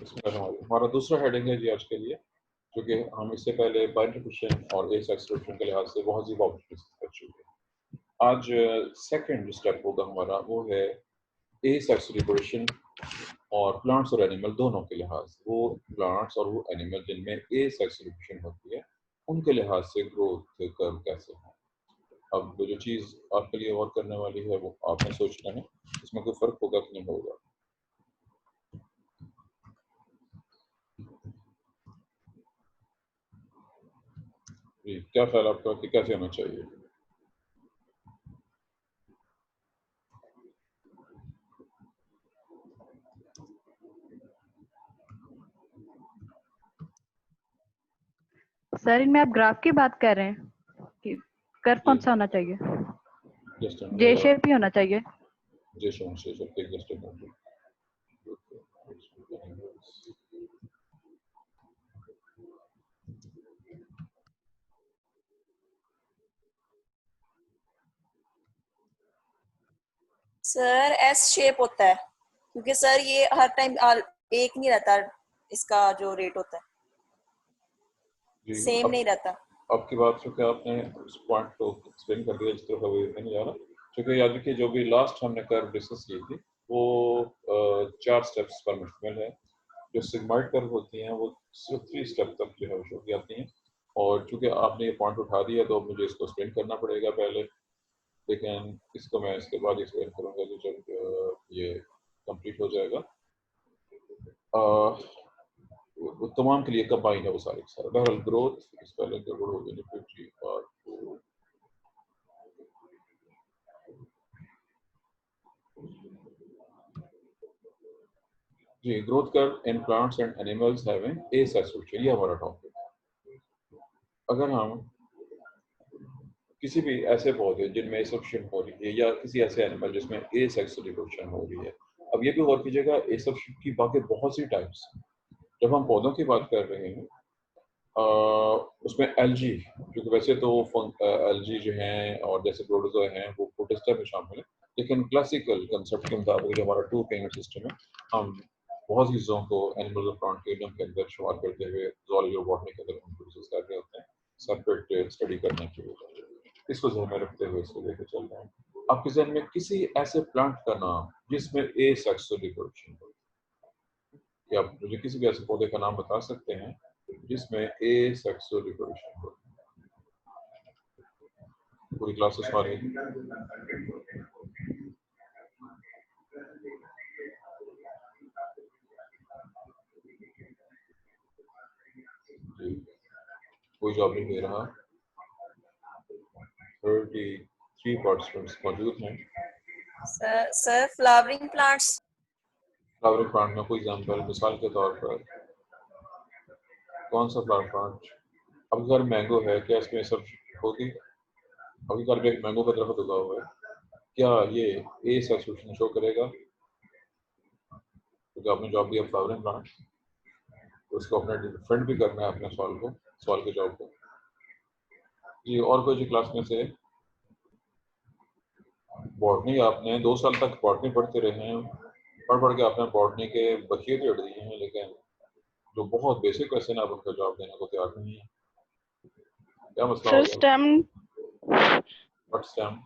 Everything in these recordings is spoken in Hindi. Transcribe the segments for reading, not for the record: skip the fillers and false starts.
हमारा दूसरा हेडिंग है जी आज के लिए, क्योंकि हम इससे पहले बाइनरी क्वेश्चन और एस एक्सप्रेशन के लिहाज से बहुत सी बातें कर चुके हैं। आज सेकंड स्टेप होगा हमारा, वो है एस एक्सप्रेशन और प्लांट्स और एनिमल दोनों के लिहाज से। वो प्लांट्स और वो एनिमल जिनमें एस एक्सप्रेशन होती है, उनके लिहाज से ग्रोथ कर्व कैसे है। अब जो चीज़ आपके लिए और करने वाली है वो आपने सोचना है, इसमें कोई फर्क होगा कि नहीं होगा। जी, क्या ख्याल आपका कि कैसे होना चाहिए? सर, इनमें आप ग्राफ की बात कर रहे हैं कि कर्व कौन सा होना चाहिए? जे शेप ही होना चाहिए। जे shape take the step only. Sir S shape होता है, क्योंकि सर ये हर टाइम एक नहीं रहता, इसका जो रेट होता है सेम नहीं रहता। आपकी बात से क्या आपने उस पॉइंट को एक्सप्लेन कर दिया, जिस तरह वो नहीं जा रहा, क्योंकि याद रखिए जो भी लास्ट हमने कर्व डिस्कस की थी वो 4 स्टेप्स पर मुश्तमिल है। जो सिग्मॉइड कर्व होती हैं वो सिर्फ 3 स्टेप तक जो है शो की जाती हैं, और चूंकि आपने ये पॉइंट उठा दिया तो मुझे इसको एक्सप्लेन करना पड़ेगा पहले, लेकिन इसको मैं इसके बाद एक्सप्लेन करूँगा तो जब ये कंप्लीट हो जाएगा। वो तमाम के लिए कंबाइन है वो सारे के सारे। बहरहाल ग्रोथ इस पहले गड़बड़ हो गई फिर जी और जी growth curve in plants and animals having asexual, ये हमारा टॉपिक है। अगर हम किसी भी ऐसे पौधे जिनमें एसेप्शन हो रही है या किसी ऐसे एनिमल जिसमें ए सेक्सुअल रिप्रोडक्शन हो रही है, अब ये भी गौर कीजिएगा एसेप्शन की बाकी बहुत सी टाइप्स। जब हम पौधों की बात कर रहे हैं उसमें एलजी, क्योंकि वैसे तो एलजी जो हैं और जैसे प्रोटोजोआ हैं वो प्रोटिस्टा में शामिल है, लेकिन क्लासिकल कंसेप्ट के मुताबिक जो हमारा 2 फिंगर सिस्टम है, हम बहुत सी चीज़ों को एनिमल और प्लांट किंगडम के अंदर शुमार करते हुए ज़ूलॉजी और बॉटनी के अंदर उनको डिस्कस कर रहे होते हैं सेपरेट स्टडी करने के लिए। इसको ध्यान में रखते हुए इसको लेकर चल रहे हैं। आपके जहन में किसी ऐसे प्लांट का नाम जिसमें ए सेक्सुअल रिप्रोडक्शन हो, क्या आप मुझे किसी भी ऐसे पौधे का नाम बता सकते हैं जिसमें ए सेक्सुअल रिप्रोडक्शन हो? पूरी क्लासेस वाले कोई जवाब नहीं दे रहा। 33 पार्टिसिपेंट्स मौजूद हैं। Sir flowering plants. Flowering plant में कोई एग्जांपल मिसाल के तौर पर कौन सा फ्लावर प्लांट? अब घर मैंगो है, क्या इसमें सब होगी? अभी घर में एक मैंगो का दरख्त उगा हुआ है, क्या ये ए सेक्सुअल शो करेगा? क्योंकि आपने जवाब दिया फ्लावरिंग प्लांट, तो उसको अपने डिफरेंट भी करना है अपने सवाल के जवाब को। जी और कोई जी क्लास में से? बॉटनी आपने 2 साल तक बॉटनी पढ़ते रहे हैं, पढ़ के आपने बॉटनी के बखिए तो दिए हैं, लेकिन जो बहुत बेसिक क्वेश्चन आप उनका जवाब देने को तैयार नहीं है। क्या मसला हो गया?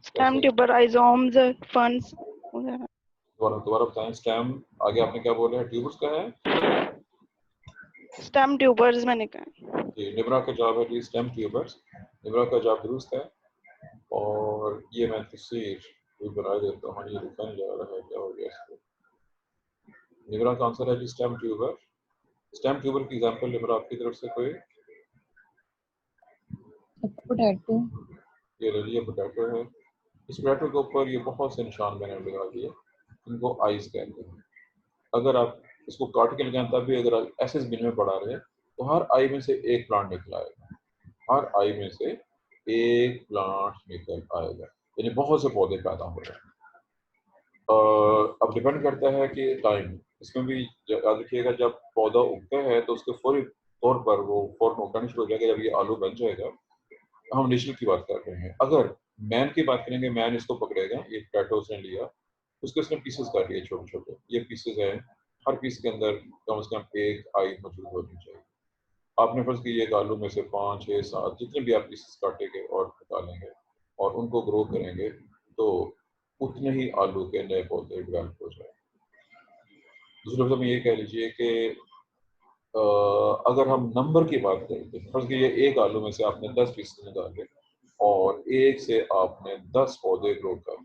स्टेम ट्यूबर राइजोम्स फंड्स दोबारा बताएं। स्टेम आगे आपने क्या बोला है? ट्यूबर्स का है? स्टेम ट्यूबर्स मैंने कहा जी, निब्रा का जवाब है जी स्टेम ट्यूबर्स। निब्रा का जवाब दुरुस्त है, और ये मैं तस्वीर भी बना देता हूँ, ये लिखा नहीं जा रहा है, क्या हो गया इसको? निब्रा का आंसर है जी स्टेम ट्यूबर। स्टेम ट्यूबर की एग्जांपल निब्रा आपकी तरफ से कोई? पोटैटो। ये ले लिए पोटैटो है। इस पोटैटो के ऊपर ये बहुत से निशान मैंने लगा दिए, इनको आइज कहते हैं। अगर आप इसको काट के लगाएं तब भी अगर आप ऐसे जमीन में पड़ा रहे तो हर आई में से एक प्लांट निकल आएगा, हर आई में से एक प्लांट निकल आएगा, यानी बहुत से पौधे पैदा हो रहे हैं। अब डिपेंड करता है कि टाइम, इसमें भी याद रखिएगा जब पौधा उगता है तो उसके फौरी तौर पर वो फौरन उगना शुरू हो जाएगा जब ये आलू बन जाएगा। हम नेचर की बात कर रहे हैं। अगर मैन की बात करेंगे, मैन इसको पकड़ेगा, ये पोटैटो उसने लिया, उसके उसने पीसेस कर लिए छोटे छोटे, ये पीसेस हैं हर पीस के अंदर कम से कम एक आई मौजूद होनी चाहिए। आपने फर्ज की एक आलू में से 5, 6, 7 जितने भी आप पीसेस काटेंगे और निकालेंगे और उनको ग्रो करेंगे तो उतने ही आलू के नए पौधे डेवलप हो जाए। दूसरे लफ्ज़ों में ये कह लीजिए कि अगर हम नंबर की बात करें तो फर्ज कीजिए एक आलू में से आपने 10 पीस निकाले और एक से आपने 10 पौधे ग्रो कर।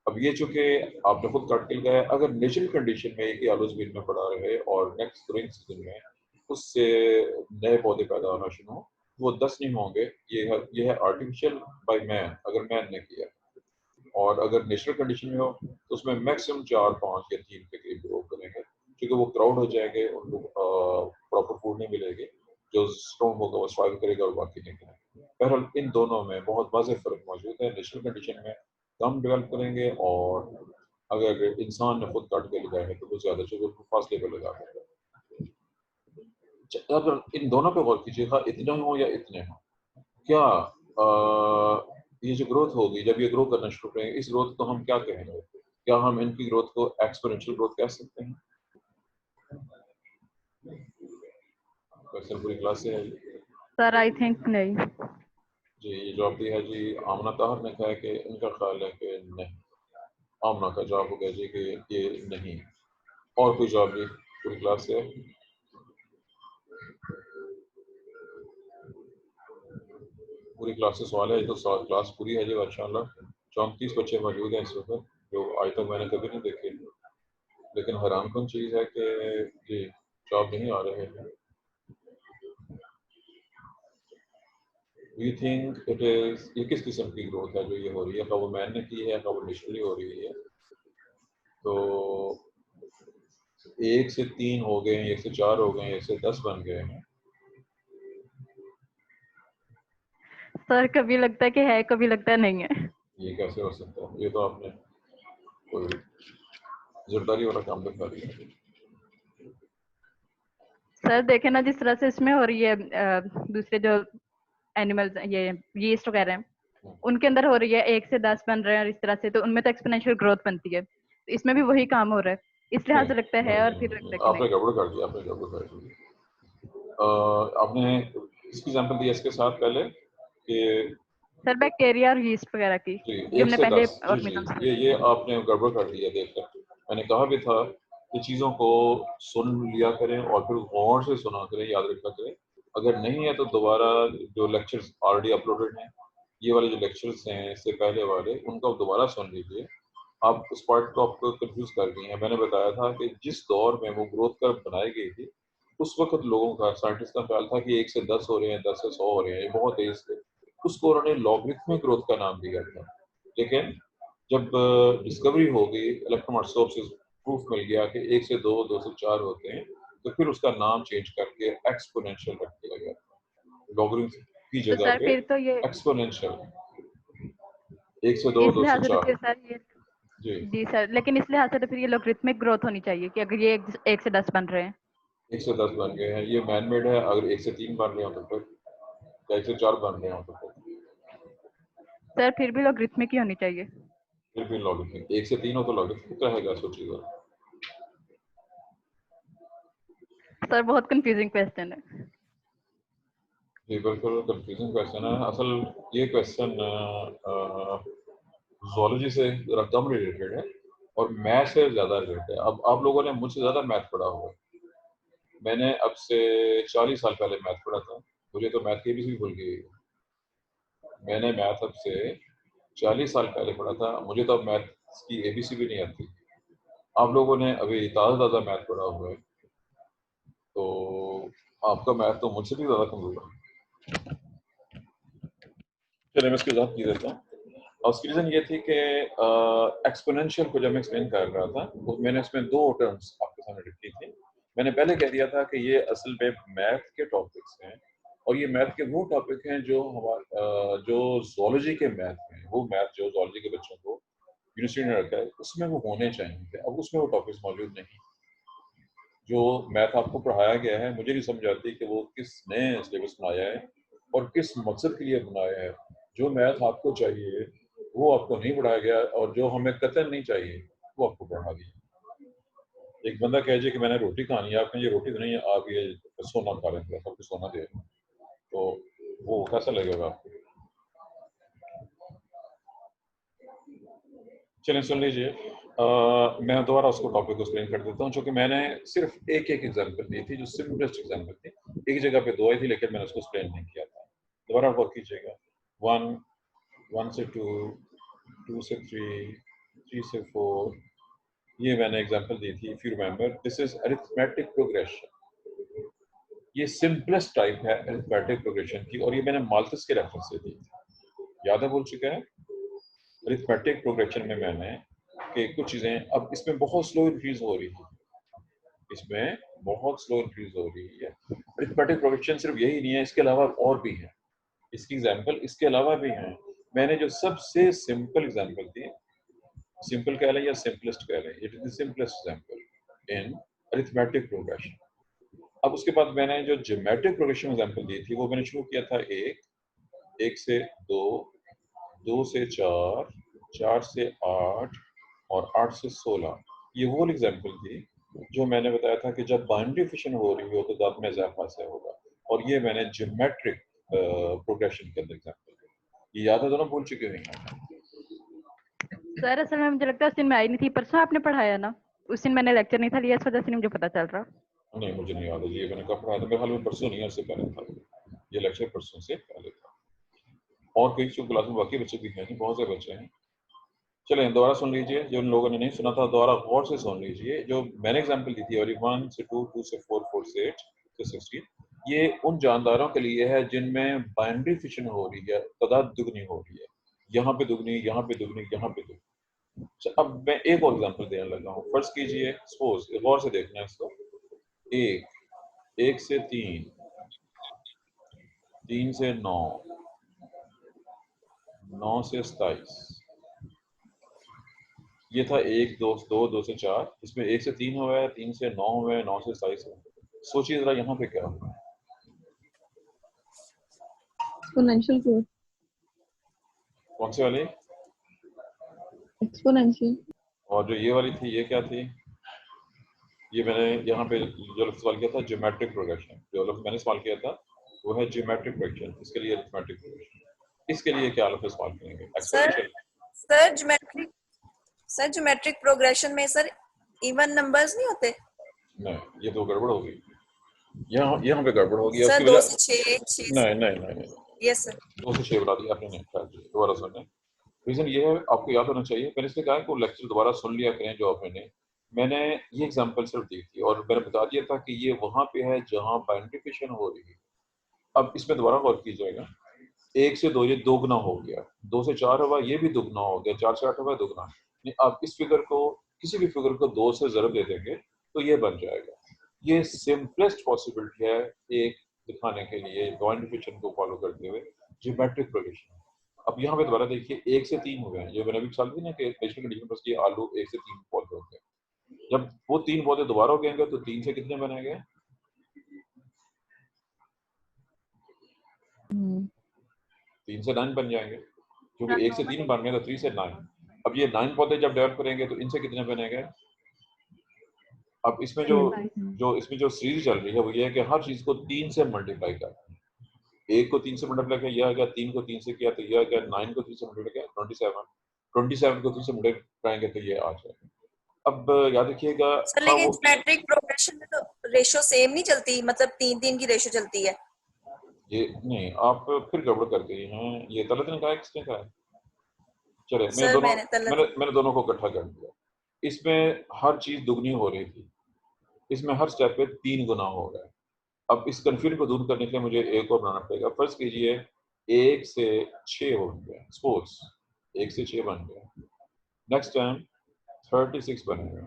अब ये चूंकि आपने खुद काट के लगाया, अगर नेचुरल कंडीशन में एक ही आलू जमीन में पड़ा रहे और नेक्स्ट ग्रोइंग सीजन में उससे नए पौधे पैदा होना शुरू हो, वो 10 नहीं होंगे। ये है आर्टिफिशियल बाय मैन, अगर मैन ने किया। और अगर नेचुरल कंडीशन में हो तो उसमें मैक्सिमम 4, 5 या 3 के करीब ग्रो करेंगे, क्योंकि वो क्राउड हो जाएंगे, उनको प्रॉपर फूड नहीं मिलेगी। जो स्ट्रॉन्ग होगा वो सर्वाइव करेगा और बाकी नहीं करेगा। बहरहाल इन दोनों में बहुत वाज़ेह फ़र्क मौजूद है। नेचुरल कंडीशन में कम डेवलप करेंगे और अगर इंसान ने खुद काट के लगाया है तो वो ज़्यादा जो फासले पर लगा देगा। अगर इन दोनों पे गौर कीजिएगा, इतने हो या इतने हो, क्या ये जो ग्रोथ होगी, जब ये ग्रो करना शुरू करेंगे, इस ग्रोथ को हम क्या कहेंगे? क्या हम इनकी ग्रोथ को एक्सपोनेंशियल ग्रोथ कह सकते हैं? क्वेश्चन पूरी क्लास से है सर आई थिंक नहीं। जी। ये जवाब दिया है जी आमना ताहर ने, कहा कि इनका ख्याल है कि नहीं। आमना का जवाब हो गया जी कि ये नहीं। और कोई जवाब जी पूरी क्लास से? पूरी क्लास से सवाल है, ये तो क्लास पूरी है जी माशाल्लाह। 34 बच्चे मौजूद हैं इस वक्त, जो आज तक मैंने कभी नहीं देखे। लेकिन हैरानकुन चीज़ है कि जी जवाब नहीं आ रहे हैं। वी थिंक इट इज, ये किस किस्म की ग्रोथ है जो ये हो रही है? क्या वो मैन ने की है, क्या वो नेचुरली हो रही है? तो 1 से 3 हो गए हैं, 1 से 4 हो गए हैं, 1 से 10 बन गए हैं। सर कभी लगता है कि है, कभी लगता है नहीं है। ये कैसे हो सकता है? ये तो आपने कोई ज़िम्मेदारी वाला काम दिखा दिया। सर देखे ना जिस तरह से इसमें हो रही है, दूसरे जो एनिमल्स ये यीस्ट वगैरह हैं, उनके अंदर हो रही है 1 से 10 बन रहे हैं और इस तरह से, तो उनमें तो एक्सपोनेंशियल ग्रोथ बनती है। तो इसमें भी वही काम हो रहा है, इस लिहाज से लगता है और फिर लगता है कि आपने नहीं। गड़बड़ कर दिया, आपने गड़बड़ कर दी। आपने इसकी एग्जांपल दी इसके साथ पहले कि सर बैक्टीरिया और यीस्ट वगैरह की, जी जो 1 हमने से पहले 10 जी जी, ऑर्गेनिज्म्स ये आपने गड़बड़ कर दिया। देखकर मैंने कहा भी था कि चीज़ों को सुन लिया करें और फिर गौर से सुना करें, याद रखा करें। अगर नहीं है तो दोबारा जो लेक्चर्स ऑलरेडी अपलोडेड हैं, ये वाले जो लेक्चर्स हैं इससे पहले वाले, उनको आप दोबारा सुन लीजिए। आप उस पार्ट को आपको कंफ्यूज कर गई हैं। मैंने बताया था कि जिस दौर में वो ग्रोथ कर्व बनाई गई थी, उस वक्त लोगों का, साइंटिस्ट का ख्याल था कि 1 से 10 हो रहे हैं, 10 से 100 हो रहे हैं, ये बहुत तेज थे। उसको उन्होंने लॉगरिथमिक ग्रोथ का नाम दिया था। लेकिन जब डिस्कवरी हो गई, इलेक्ट्रॉन माइक्रोस्कोप से प्रूफ मिल गया कि 1 से 2, 2 से 4 होते हैं, तो फिर उसका नाम चेंज करके एक्सपोनेंशियल रख दिया गया। लॉगरिथम की तो जगह सर पे फिर तो ये एक्सपोनेंशियल, 1 से 2, इस 2 से लिहाज से तो 4 फिर सर ये, जी। जी सर, लेकिन इस लिहाज से तो फिर ये लॉगरिथमिक ग्रोथ होनी चाहिए कि अगर ये 1 से 10 बन रहे हैं। 1 से 10 बन गए हैं, ये मैन मेड है। अगर 1 से 3 बन रहे हो तो फिर, या 1 से 4 बन रहे हो तो सर फिर भी लॉगरिथमिक ही होनी चाहिए। फिर भी लॉगरिथमिक। 1 से 3 हो तो लॉगरिथमिक रहेगा, सोचिएगा। सर बहुत कंफ्यूजिंग क्वेश्चन है। जी बिल्कुल कंफ्यूजिंग क्वेश्चन है। असल ये क्वेश्चन जूलॉजी से जरा कम रिलेटेड है और मैथ से ज़्यादा रिलेटेड है। अब आप लोगों ने मुझसे ज़्यादा मैथ पढ़ा हुआ है। मैंने अब से 40 साल पहले मैथ पढ़ा था, मुझे तो मैथ की भी भूल गई। मैंने मैथ अब से 40 साल पहले पढ़ा था, मुझे तो अब मैथ की ABC भी नहीं आती। आप लोगों ने अभी ताज़ा ताज़ा मैथ पढ़ा हुआ है, तो आपका मैथ तो मुझसे भी ज़्यादा कमज़ोर है। चलिए मैं इसकी वजाहत की देता हूँ। और उसकी रीज़न ये थी कि एक्सपोनेंशियल को जब मैं एक्सप्लेन कर रहा था तो मैंने इसमें 2 टर्म्स आपके सामने रखी थी। मैंने पहले कह दिया था कि ये असल में मैथ के टॉपिक्स हैं और ये मैथ के वो टॉपिक हैं जो जो ज़ूलॉजी के मैथ हैं, वो मैथ जो ज़ूलॉजी के बच्चों को यूनिवर्सिटी ने रखा है, उसमें वो होने चाहिए। अब उसमें वो टॉपिक्स मौजूद नहीं। जो मैथ आपको पढ़ाया गया है, मुझे नहीं समझ आती कि वो किसने सिलेबस बनाया है और किस मकसद के लिए बनाया है। जो मैथ आपको चाहिए वो आपको नहीं पढ़ाया गया और जो हमें कतई नहीं चाहिए वो आपको पढ़ा दिया। एक बंदा कहे जी कि मैंने रोटी खानी है, आप कहें ये रोटी तो नहीं है, आप ये सोना खा रहे हैं, सबको सोना दे रहे हैं, तो वो कैसा लगेगा आपको? चलिए सुन लीजिए, मैं दोबारा उसको टॉपिक को एक्सप्लेन कर देता हूँ, क्योंकि मैंने सिर्फ एक एग्जांपल दी थी जो सिंपलेस्ट एग्जांपल थी, एक जगह पे दो आई थी, लेकिन मैंने उसको एक्सप्लेन नहीं किया था। दोबारा वर्क कीजिएगा। 1 से 2, 2 से 3, 3 से 4, ये मैंने एग्जांपल दी थी। If you remember, this is arithmetic progression. ये सिंपलेस्ट टाइप है अरिथमेटिक प्रोग्रेशन की, और ये मैंने माल्थस के रेफरेंस से दी थी, याद है, बोल चुका है। अरिथमेटिक प्रोग्रेशन में मैंने कि कुछ चीजें अब इसमें बहुत स्लो इंक्रीज हो रही है, इसमें बहुत स्लो इंक्रीज हो रही है। अरिथमेटिक प्रोग्रेशन सिर्फ यही नहीं है, इसके अलावा और भी है, इसकी एग्जांपल इसके अलावा भी हैं। मैंने जो सबसे सिंपल एग्जांपल दी, सिंपल कह लें या सिंपलेस्ट कह लें, it is the simplest example in arithmetic progression. अब उसके बाद मैंने जो ज्योमेट्रिक प्रोग्रेशन एग्जांपल दी थी, वो मैंने शुरू किया था 1 से 2, 2 से 4, 4 से 8 और 8 से 16। ये वो एग्जांपल थी जो मैंने बताया था कि जब बाइनरी फिशन हो रही हो तो दांत में इजाफा से होगा, और ये मैंने ज्योमेट्रिक प्रोग्रेशन के अंदर एग्जांपल दी। ये याद है, दोनों भूल चुके हैं सर असल में मुझे लगता है उस दिन मैं आई नहीं थी, परसों आपने पढ़ाया ना, उस दिन मैंने लेक्चर नहीं था लिया, इस वजह से नहीं मुझे पता चल रहा। नहीं, मुझे नहीं याद है ये मैंने कब पढ़ाया था, मेरे हाल में परसों नहीं है, उससे पहले था ये लेक्चर, परसों से पहले था। और कई जो क्लास में बाकी बच्चे भी हैं, बहुत से बच्चे हैं। चलें दोबारा सुन लीजिए, जो उन लोगों ने नहीं सुना था दोबारा गौर से सुन लीजिए। जो मैंने एग्जांपल दी थी, और 1 से 2, 2 से 4, 4 से 8 से 16, ये उन जानदारों के लिए है जिनमें बाइनरी फिशन हो रही है, तादाद दुगनी हो रही है, यहाँ पे दुगनी, यहाँ पे दुगनी, यहाँ पे दुगनी। अच्छा, अब मैं एक और एग्जांपल देने लगा हूँ। फर्स्ट कीजिए, सपोज, गौर से देखना है इसको, 1 से 3, 3 से 9, 9 से 27, ये था 1, 2, 2, 2 से 4, इसमें 1 से 3 हुआ है, 3 से 9 हुआ है, 9 से 27 हुआ है। सोचिए जरा यहाँ पे क्या हुआ है। Exponential growth. कौन सी वाली? एक्सपोनेंशियल। और जो ये वाली थी, ये क्या थी? ये मैंने यहाँ पे जो लफ्ज़ इस्तेमाल किया था, ज्योमेट्रिक प्रोग्रेशन। जो लफ्ज़ मैंने इस्तेमाल किया था वो है ज्योमेट्रिक प्रोग्रेशन, इसके लिए अरिथमेटिक प्रोग्रेशन। इसके लिए क्या लफ्ज़ इस्तेमाल करेंगे? एक्सपोनेंशियल। सर ज्योमेट्रिक प्रोग्रेशन में सर इवन नंबर्स नहीं होते? नहीं, ये तो गड़बड़ होगी, यहाँ पे गड़बड़ होगी। सर उसकी 2 वजह, से 6, नहीं नहीं नहीं नहीं, यस सर। 2 से 6 बता दिया आपने, नहीं ख्याल किया, दोबारा सुनने। रीजन ये है, आपको याद होना चाहिए, मैंने इसलिए कहा कि वो लेक्चर दोबारा सुन लिया करें जो आपने। मैंने ये एग्जांपल सिर्फ दी थी और मैंने बता दिया था कि ये वहां पे है जहां बाइनरी फिशन हो रही है। अब इसमें दोबारा गौर कीजिएगा, 1 से 2 ये दोगुना हो गया, 2 से 4 हुआ ये भी दुगना हो गया, 4 से 8 हुआ दुगना। नहीं, आप इस फिगर को, किसी भी फिगर को 2 से ज़रब दे देंगे तो ये बन जाएगा। ये सिंपलेस्ट पॉसिबिलिटी है एक दिखाने के लिए बाइनरी फिशन को फॉलो करते हुए ज्योमेट्रिक प्रोग्रेशन। अब यहाँ पे दोबारा देखिए, 1 से 3 हुए हैं, जो मैंने अभी साल दी ना कि नेशनल कंडीशन बस ये आलू 1 से 3 पौधे होते हैं। जब वो 3 पौधे दोबारा हो गएंगे तो 3 से कितने बनेंगे? 3 से 9 बन जाएंगे, क्योंकि 1 से 3 बन गए तो 3 से 9। अब ये 9 पौधे जब डेवलप करेंगे तो इनसे कितने बनेंगे? अब इसमें जो सीरीज चल रही है वो ये है कि हर चीज को 3 से मल्टीप्लाई करना है। 1 को 3 से मल्टीप्लाई किया, यह आ गया, 3 को 3 से किया तो यह आ गया, 9 को 3 से मल्टीप्लाई किया 27, 27 को 3 से मल्टीप्लाई करेंगे तो ये आ जाएगा। अब याद रखिएगा, सर लेकिन ज्योमेट्रिक प्रोग्रेशन में तो रेशो सेम नहीं चलती, मतलब 3-3 की रेशो चलती है। ये नहीं, आप फिर गड़बड़ कर गई हैं। ये तलत ने कहा, किसने कहा? चले, मैंने दोनों को इकट्ठा कर दिया। इसमें हर चीज दुगनी हो रही थी, इसमें हर स्टेप पे 3 गुना हो रहा है। अब इस कंफ्यूजन को दूर करने के लिए मुझे एक और बनाना पड़ेगा। फर्ज कीजिए 1 से 6 हो गया, सपोज 1 से 6 बन गया, नेक्स्ट टाइम 36 बनेगा,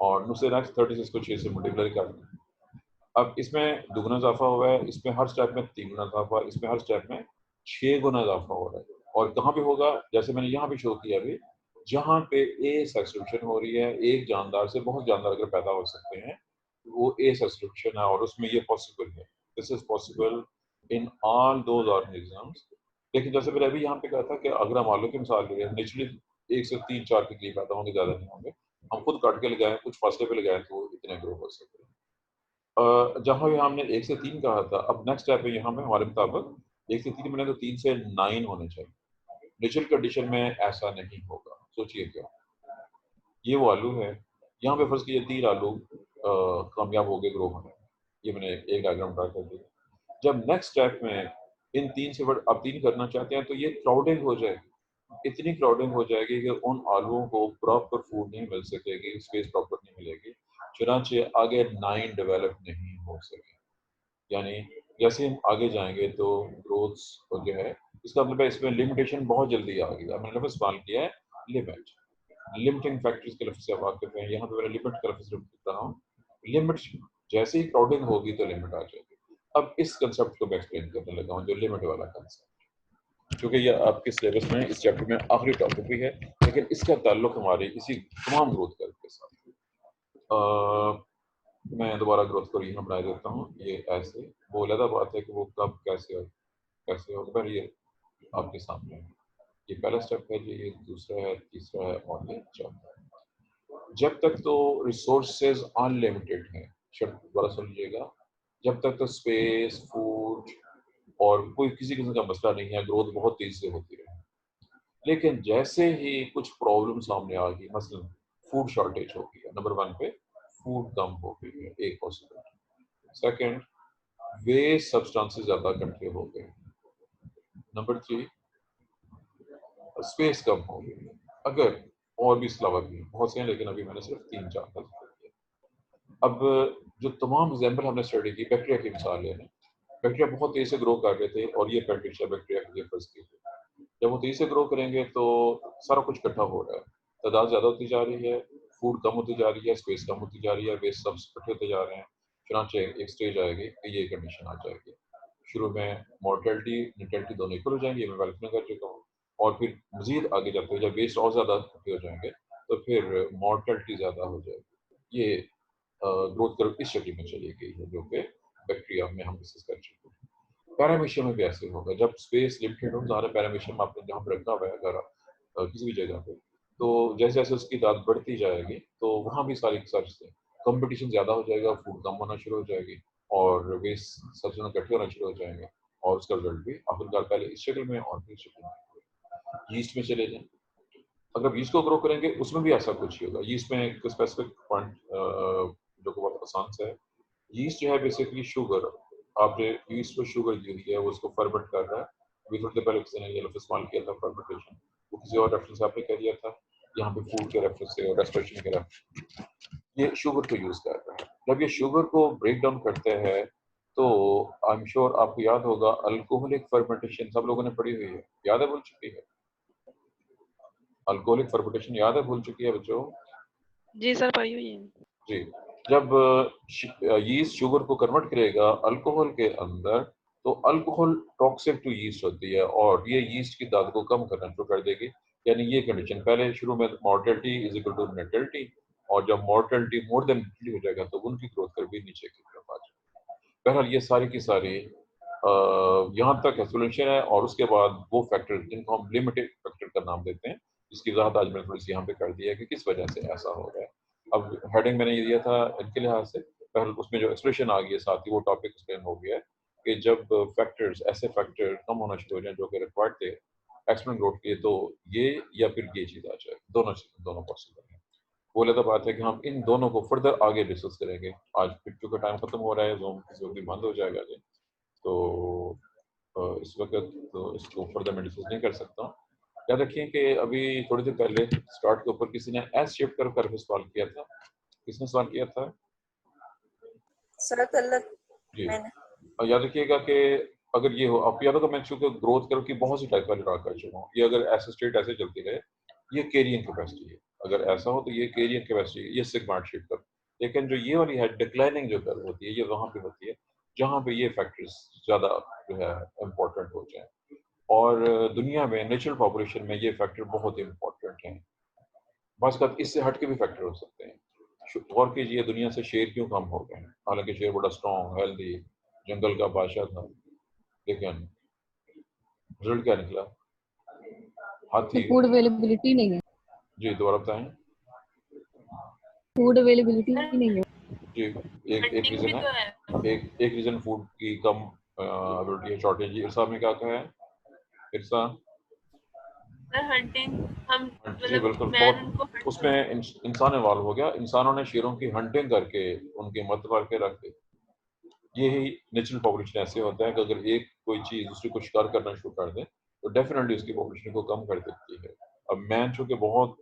और दूसरे नेक्स्ट 36 को 6 से मल्टीप्लाई करना। अब इसमें दुगना इजाफा हुआ है, इसमें हर स्टेप में 3 गुना इजाफा, इसमें हर स्टेप में 6 गुना इजाफा हो रहा है। और कहाँ पे होगा? जैसे मैंने यहाँ पे शो किया अभी, जहाँ पे ए सब्सक्रिप्शन हो रही है, एक जानदार से बहुत जानदार अगर पैदा हो सकते हैं, वो ए सब्सक्रिप्शन है और उसमें ये पॉसिबल है। This is possible in all those organisms. लेकिन जैसे मैंने अभी यहाँ पे कहा था कि अगर हम आलू की मिसाल ले, नेचुरली 1 से 3-4 के करीब पैदा होंगे, ज़्यादा नहीं होंगे। हम खुद काट के लगाएं, कुछ फासले पे लगाएं तो इतने ग्रो हो सकते हैं। जहाँ भी हमने 1 से 3 कहा था, अब नेक्स्ट स्टेप है यहाँ पे हमारे मुताबिक 1 से 3 बने तो 3 से 9 होने चाहिए। नेचुरल कंडीशन में ऐसा नहीं होगा। सोचिए क्यों? ये वो आलू है, यहाँ पे फर्ज कीजिए 3 आलू कामयाब हो गए ग्रो होने में। ये मैंने एक डायग्राम ड्रा कर दिया। जब नेक्स्ट स्टेप में इन 3 से आप 3 करना चाहते हैं तो ये क्राउडिंग हो जाएगी। इतनी क्राउडिंग हो जाएगी कि उन आलूओं को प्रॉपर फूड नहीं मिल सकेगी, स्पेस प्रॉपर नहीं मिलेगी, चुनांचे आगे 9 डेवलप नहीं हो सके। यानी जैसे हम आगे जाएंगे तो ग्रोथ जो है, इसका मतलब है इसमें लिमिटेशन बहुत जल्दी आ गई। मैंने लफ्ज़ इस्तेमाल किया है लिमिट, लिमिटिंग फैक्टर्स के लफ्ज़ से वाकिफ हैं। यहाँ पे मैंने लिमिट का लफ्ज़ लिख रहा हूँ। लिमिट जैसे ही क्राउडिंग होगी तो लिमिट आ जाएगी। अब इस कंसेप्ट को मैं एक्सप्लेन करने लगा हूँ, जो लिमिट वाला कंसेप्ट, क्योंकि ये आपके सिलेबस में इस चैप्टर में आखिरी टॉपिक भी है, लेकिन इसका ताल्लुक हमारी इसी तमाम ग्रोथ कर्व के साथ। मैं दोबारा ग्रोथ को यहाँ बना देता हूँ। ये ऐसे वो अलग बात है कि वो कब कैसे होगा, पर ये आपके सामने है। ये पहला स्टेप है जी, ये दूसरा है, तीसरा है और ये चौथा है। जब तक तो रिसोर्सेज अनलिमिटेड हैं, शर्त दोबारा समझिएगा, जब तक तो स्पेस, फूड और कोई किसी किस्म का मसला नहीं है, ग्रोथ बहुत तेजी से होती रहे। लेकिन जैसे ही कुछ प्रॉब्लम सामने आ गई, मसलन फूड शॉर्टेज हो गई है, नंबर 1 पे फूड कम हो गई है, एक पॉसिबिलिटी। सेकंड, वेस्ट सब्सटेंसेस ज्यादा इकट्ठे हो गए। नंबर 3, स्पेस कम हो गई। अगर और भी इसके अलावा भी बहुत से हैं, लेकिन अभी मैंने सिर्फ 3-4 का जिक्र किया। अब जो तमाम एग्जाम्पल हमने स्टडी की, बैक्टीरिया की मिसाल लें। बैक्टीरिया बहुत तेजी से ग्रो कर रहे थे और ये पेल्टिशिया बैक्टीरिया की फर्ज की थी। जब वो तेजी से ग्रो करेंगे तो सारा कुछ इकट्ठा हो रहा है, तादाद ज़्यादा होती जा रही है, फूड कम होती जा रही है, स्पेस कम होती जा रही है, वेस्ट सब इकट्ठे होते जा रहे हैं। चुनांचे एक स्टेज आएगी कि ये कंडीशन आ जाएगी। शुरू में मॉर्टेलिटी निटेलिटी दोनों इक्वल हो जाएंगे, ये मैं वेलफ में कर चुका हूँ। और फिर मजीद आगे जाते हुए जब वेस्ट और ज़्यादा इकट्ठे हो जाएंगे तो फिर मॉर्टेलिटी ज़्यादा हो जाएगी। ये ग्रोथ कर्व इस शक्ल में चली गई है, जो कि बैक्टीरिया में हम डिस्कस कर चुके हैं। पैरामीशियम में भी ऐसे होगा, जब स्पेस लिमिटेड हो, ज़्यादा पैरामीशियम आपने जहाँ पर रखा हुआ है अगर किसी भी जगह पे, तो जैसे जैसे उसकी तादाद बढ़ती जाएगी तो वहाँ भी सारी की सारी चीज़ें, कंपटीशन ज़्यादा हो जाएगा, फूड कम होना शुरू हो जाएगी और वेस्ट सबसे ज़्यादा इकट्ठे होना शुरू हो जाएंगे, और उसका रिजल्ट भी आखिरकार पहले इस शक्ल में और फिर इस शक्ल में। यीस्ट में चले जाएं, अगर यीस्ट को ग्रो करेंगे उसमें भी ऐसा कुछ ही होगा। यीस्ट में एक स्पेसिफिक पॉइंट जो कि बहुत आसान से है, यीस्ट जो है बेसिकली शुगर, आपने यीस्ट को शुगर दी हुई है, वो उसको फर्मेंट कर रहा है। अभी थोड़ी देर पहले किसी ने ये लफ्ज़ इस्तेमाल किया था फर्मेंटेशन, वो किसी और रेफरेंस आपने कह दिया था, यहाँ पे फूड के रेफरेंस से और रेस्पिरेशन के रेफरेंस, ये शुगर को यूज़ कर रहा है। जब ये शुगर को ब्रेक डाउन करते हैं तो आई एम श्योर आपको याद होगा अल्कोहलिक फर्मेंटेशन सब लोगों ने पढ़ी हुई है, याद है, भूल चुकी है? अल्कोहलिक फर्मेंटेशन याद है, भूल चुकी है बच्चों? जी सर, पढ़ी हुई है। जी, जब यीस्ट शुगर को कन्वर्ट करेगा अल्कोहल के अंदर, तो अल्कोहल टॉक्सिक टू यीस्ट होती है और ये यीस्ट की तादाद को कम करना शुरू कर देगी। यानी ये कंडीशन, पहले शुरू में mortality is equal to natality, और जब मॉर्टेलिटी मोर देन नेटेलिटी हो जाएगा तो उनकी ग्रोथ कर भी नीचे की तरफ आ जाएगी। बहरहाल ये सारी की सारी यहाँ तक एक्सप्लेनेशन है, और उसके बाद वो फैक्टर जिनको हम लिमिटेड फैक्टर का नाम देते हैं, जिसकी वजाहत आज मैंने थोड़ी सी यहाँ पे कर दी है कि किस वजह से ऐसा हो रहा है। अब हेडिंग मैंने ये दिया था इनके लिहाज से, पहले उसमें जो एक्सप्रेशन आ गई है साथ ही वो टॉपिक एक्सप्लेन हो गया है कि जब फैक्टर्स, ऐसे फैक्टर कम होना शुरू हो जाए जो कि रिक्वायर्ड थे एक्सपोनेंशियल ग्रोथ के लिए, तो ये या फिर ये चीज़ आ जाए, दोनों पॉसिबल है। वो अलग बात है कि हम इन दोनों को फर्दर आगे डिस्कस करेंगे। आज पिक्चर का टाइम खत्म हो रहा है, ज़ूम किसी वक्त भी बंद हो जाएगा जी, तो इस वक्त तो इसको फर्दर मैं डिस्कस नहीं कर सकता। याद रखिए कि अभी थोड़ी देर पहले स्टार्ट के ऊपर किसी ने एस शिफ्ट कर सवाल किया था। किसने सवाल किया था? सर कल जी, मैंने और याद रखिएगा कि अगर ये हो, आप याद होगा मैं चूंकि ग्रोथ कर्व की बहुत सी टाइप वाली ड्रा कर चुका हूँ। ये अगर ऐसे स्टेट ऐसे चलती रहे, ये कैरियन कैपेसिटी है। अगर ऐसा हो तो ये कैरियन कैपेसिटी, ये सिग्माइड शिफ्ट कर्व। लेकिन जो ये वाली है डिक्लाइनिंग जो कर्व होती है, ये वहाँ पे होती है जहाँ पे ये फैक्टर्स ज़्यादा जो है इम्पोर्टेंट हो जाए, और दुनिया में नेचुरल पॉपुलेशन में ये फैक्टर बहुत इंपॉर्टेंट हैं। बस बात इससे हट के भी फैक्टर हो सकते हैं। गौर कीजिए दुनिया से शेर क्यों कम हो गए हैं, हालांकि शेर बड़ा स्ट्रॉन्ग हेल्दी जंगल का बादशाह था, लेकिन रिजल्ट क्या निकला? हाथी। फूड अवेलेबिलिटी नहीं है। जी, दोबारा बताएं। फूड अवेलेबिलिटी नहीं है। जी एक Hunting रीजन भी है, तो है एक रीजन फूड की कम अवेलेबिलिटी है, शॉर्टेज। इरसा में क्या कहा है इरसा? सर। हंटिंग हम जी मतलब बिल्कुल, मैन बहुत उनको hunt उसमें इंसान इन्वॉल्व हो गया। इंसानों ने शेरों की हंटिंग करके उनके मत करके रख दी। ये ही नेचुरल पॉपुलेशन ऐसे होता है कि अगर एक कोई चीज दूसरी को शिकार करना शुरू कर दे तो डेफिनेटली उसकी पॉपुलेशन को कम कर देती है। अब मैन चूंकि बहुत